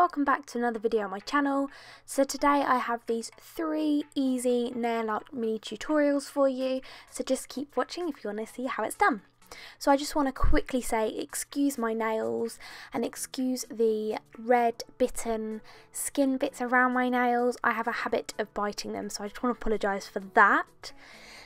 welcome back to another video on my channel. So today I have these 3 easy nail art mini tutorials for you, so just keep watching if you want to see how it's done. So I just want to quickly say excuse my nails and excuse the red bitten skin bits around my nails. I have a habit of biting them, so I just want to apologise for that.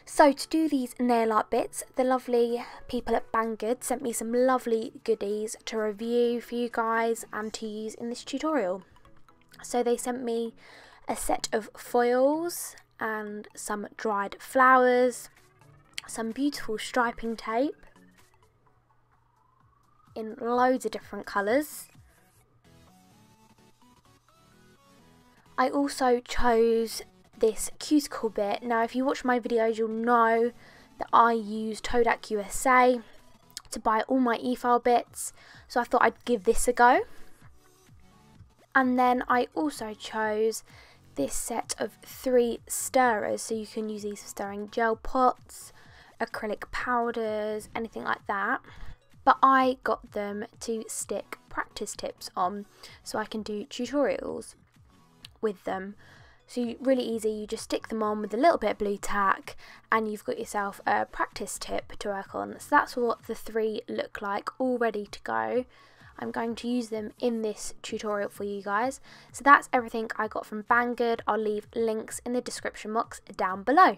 So to do these nail art bits, the lovely people at Banggood sent me some lovely goodies to review for you guys and to use in this tutorial. So they sent me a set of foils and some dried flowers, some beautiful striping tape in loads of different colours. I also chose this cuticle bit. Now if you watch my videos you'll know that I use Todak USA to buy all my e-file bits, so I thought I'd give this a go. And then I also chose this set of 3 stirrers, so you can use these for stirring gel pots, acrylic powders, anything like that. But I got them to stick practice tips on so I can do tutorials with them. So really easy, you just stick them on with a little bit of blue tack and you've got yourself a practice tip to work on. So that's what the 3 look like, all ready to go. I'm going to use them in this tutorial for you guys. So that's everything I got from Banggood. I'll leave links in the description box down below.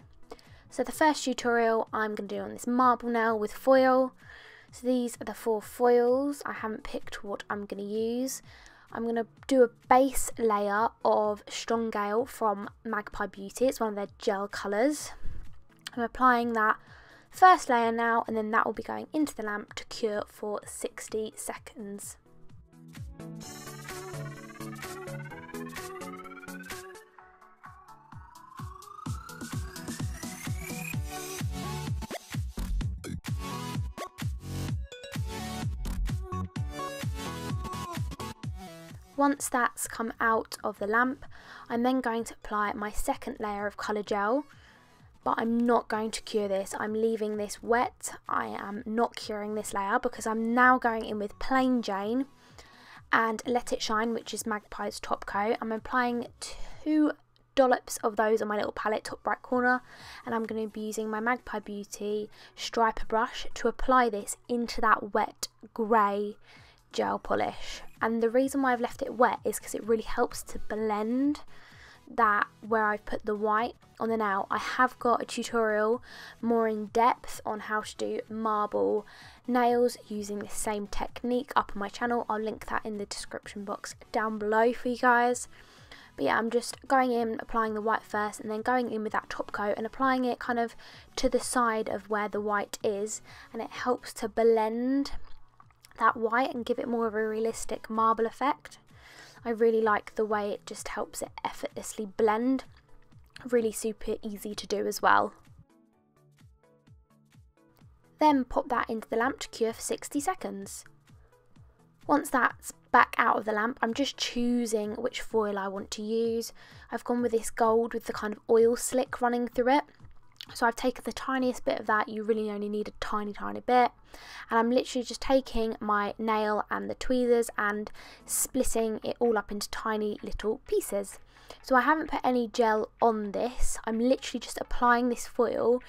So the first tutorial I'm going to do on this marble nail with foil. So these are the 4 foils. I haven't picked what I'm going to use. I'm going to do a base layer of Strong Gale from Magpie Beauty. It's one of their gel colours. I'm applying that first layer now, and then that will be going into the lamp to cure for 60 seconds. Once that's come out of the lamp, I'm then going to apply my second layer of colour gel, but I'm not going to cure this. I'm leaving this wet. I am not curing this layer because I'm now going in with Plain Jane and Let It Shine, which is Magpie's top coat. I'm applying 2 dollops of those on my little palette, top right corner, and I'm going to be using my Magpie Beauty striper brush to apply this into that wet grey gel polish. And the reason why I've left it wet is because it really helps to blend that where I've put the white on the nail. I have got a tutorial more in depth on how to do marble nails using the same technique up on my channel. I'll link that in the description box down below for you guys. But yeah, I'm just going in, applying the white first, and then going in with that top coat and applying it kind of to the side of where the white is, and it helps to blend that white and give it more of a realistic marble effect. I really like the way it just helps it effortlessly blend. Really super easy to do as well. Then pop that into the lamp to cure for 60 seconds. Once that's back out of the lamp, I'm just choosing which foil I want to use. I've gone with this gold with the kind of oil slick running through it. So I've taken the tiniest bit of that. You really only need a tiny bit, and I'm literally just taking my nail and the tweezers and splitting it all up into tiny little pieces. So I haven't put any gel on this. I'm literally just applying this foil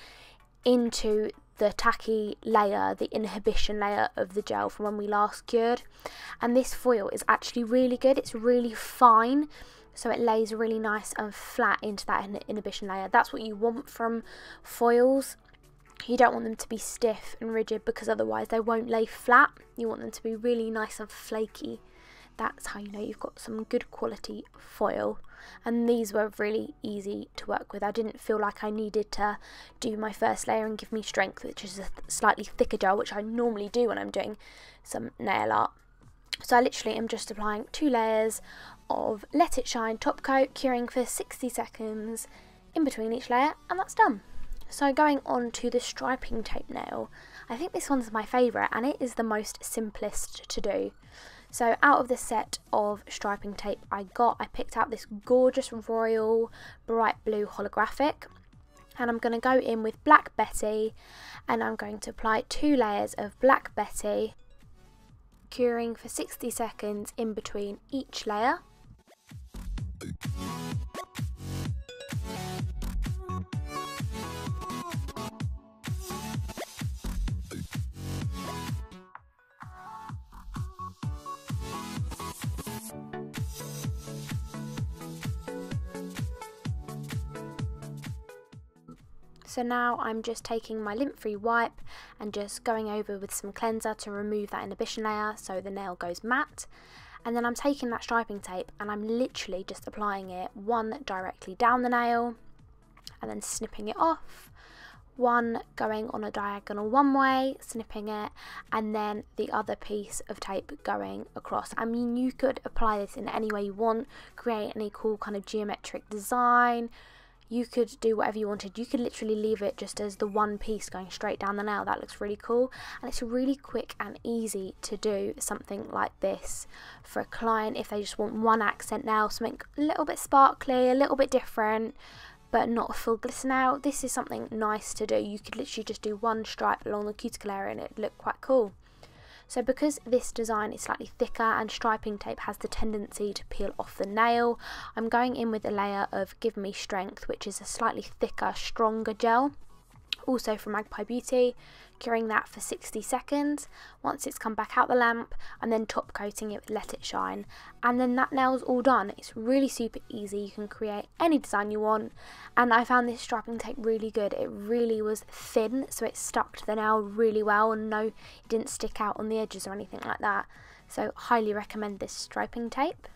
into the tacky layer, the inhibition layer of the gel from when we last cured. And this foil is actually really good. It's really fine, so it lays really nice and flat into that inhibition layer. That's what you want from foils. You don't want them to be stiff and rigid because otherwise they won't lay flat. You want them to be really nice and flaky. That's how you know you've got some good quality foil. And these were really easy to work with. I didn't feel like I needed to do my first layer and give me strength, which is a slightly thicker gel, which I normally do when I'm doing some nail art. So I literally am just applying 2 layers of Let It Shine top coat, curing for 60 seconds in between each layer, and that's done. So going on to the striping tape nail, I think this one's my favourite and it is the most simplest to do. So out of the set of striping tape I picked out this gorgeous royal bright blue holographic, and I'm going to go in with Black Betty and I'm going to apply 2 layers of Black Betty, curing for 60 seconds in between each layer. So now I'm just taking my lint-free wipe and just going over with some cleanser to remove that inhibition layer so the nail goes matte. And then I'm taking that striping tape and I'm literally just applying it, one directly down the nail and then snipping it off, one going on a diagonal one way, snipping it, and then the other piece of tape going across. I mean, you could apply this in any way you want, create any cool kind of geometric design. You could do whatever you wanted. You could literally leave it just as the one piece going straight down the nail. That looks really cool, and it's really quick and easy to do something like this for a client if they just want one accent nail, something a little bit sparkly, a little bit different, but not a full glitter nail. This is something nice to do. You could literally just do one stripe along the cuticle area and it'd look quite cool. So because this design is slightly thicker and striping tape has the tendency to peel off the nail, I'm going in with a layer of Give Me Strength, which is a slightly thicker, stronger gel, also from Magpie Beauty, curing that for 60 seconds. Once it's come back out the lamp, and then top coating it with Let It Shine, and then that nail's all done. It's really super easy. You can create any design you want, and I found this striping tape really good. It really was thin, so it stuck to the nail really well, and no, it didn't stick out on the edges or anything like that. So highly recommend this striping tape.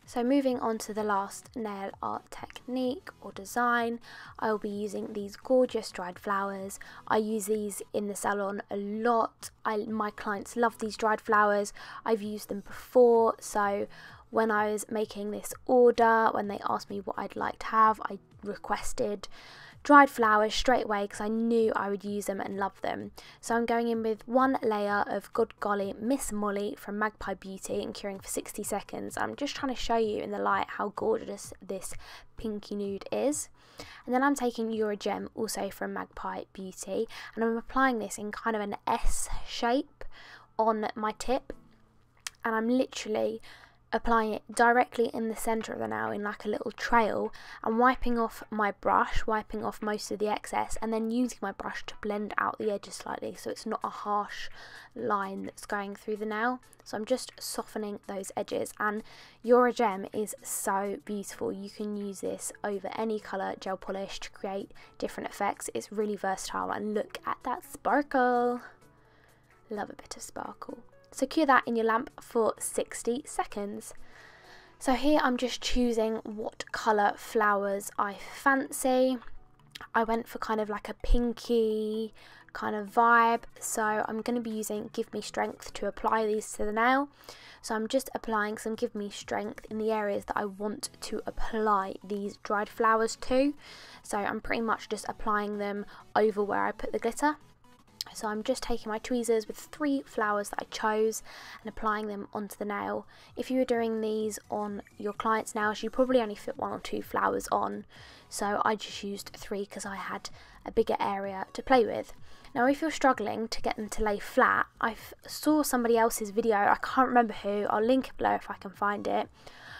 So moving on to the last nail art technique or design, I will be using these gorgeous dried flowers. I use these in the salon a lot. My clients love these dried flowers. I've used them before, so when I was making this order, when they asked me what I'd like to have, I requested dried flowers straight away because I knew I would use them and love them. So I'm going in with one layer of Good Golly Miss Molly from Magpie Beauty and curing for 60 seconds. I'm just trying to show you in the light how gorgeous this pinky nude is. And then I'm taking Your Gem, also from Magpie Beauty, and I'm applying this in kind of an S shape on my tip, and I'm literally applying it directly in the centre of the nail in like a little trail, and wiping off my brush, wiping off most of the excess, and then using my brush to blend out the edges slightly so it's not a harsh line that's going through the nail. So I'm just softening those edges, and Your Gem is so beautiful. You can use this over any colour gel polish to create different effects. It's really versatile, and look at that sparkle. Love a bit of sparkle. So cure that in your lamp for 60 seconds. So here I'm just choosing what colour flowers I fancy. I went for kind of like a pinky kind of vibe, so I'm going to be using Give Me Strength to apply these to the nail. So I'm just applying some Give Me Strength in the areas that I want to apply these dried flowers to. So I'm pretty much just applying them over where I put the glitter. So I'm just taking my tweezers with 3 flowers that I chose and applying them onto the nail. If you were doing these on your client's nails, you probably only fit 1 or 2 flowers on. So I just used 3 because I had a bigger area to play with. Now if you're struggling to get them to lay flat, I saw somebody else's video, I can't remember who, I'll link it below if I can find it,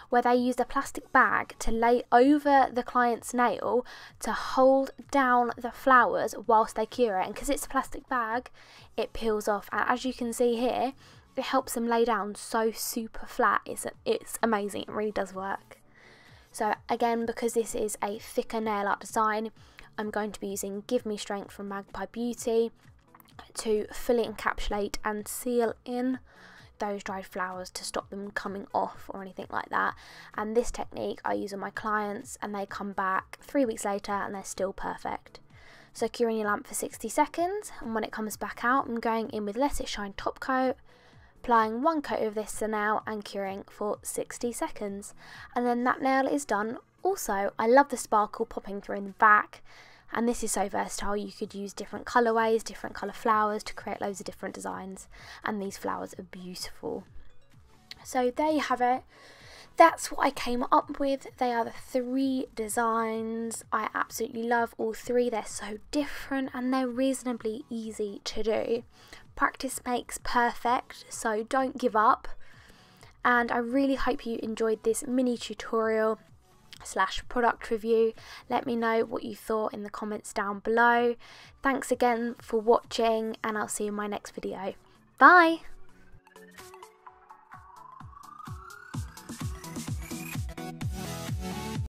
where they used a plastic bag to lay over the client's nail to hold down the flowers whilst they cure it. And because it's a plastic bag, it peels off. And as you can see here, it helps them lay down so super flat. It's amazing. It really does work. So again, because this is a thicker nail art design, I'm going to be using Give Me Strength from Magpie Beauty to fully encapsulate and seal in those dried flowers to stop them coming off or anything like that. And this technique I use on my clients, and they come back 3 weeks later and they're still perfect. So curing your lamp for 60 seconds, and when it comes back out, I'm going in with Let It Shine top coat, applying 1 coat of this to the nail and curing for 60 seconds. And then that nail is done. Also, I love the sparkle popping through in the back, and this is so versatile. You could use different colourways, different colour flowers to create loads of different designs, and these flowers are beautiful. So there you have it. that's what I came up with. They are the 3 designs. I absolutely love all 3. They're so different and they're reasonably easy to do. Practice makes perfect, so don't give up. And I really hope you enjoyed this mini tutorial / product review. Let me know what you thought in the comments down below. Thanks again for watching, and I'll see you in my next video. Bye!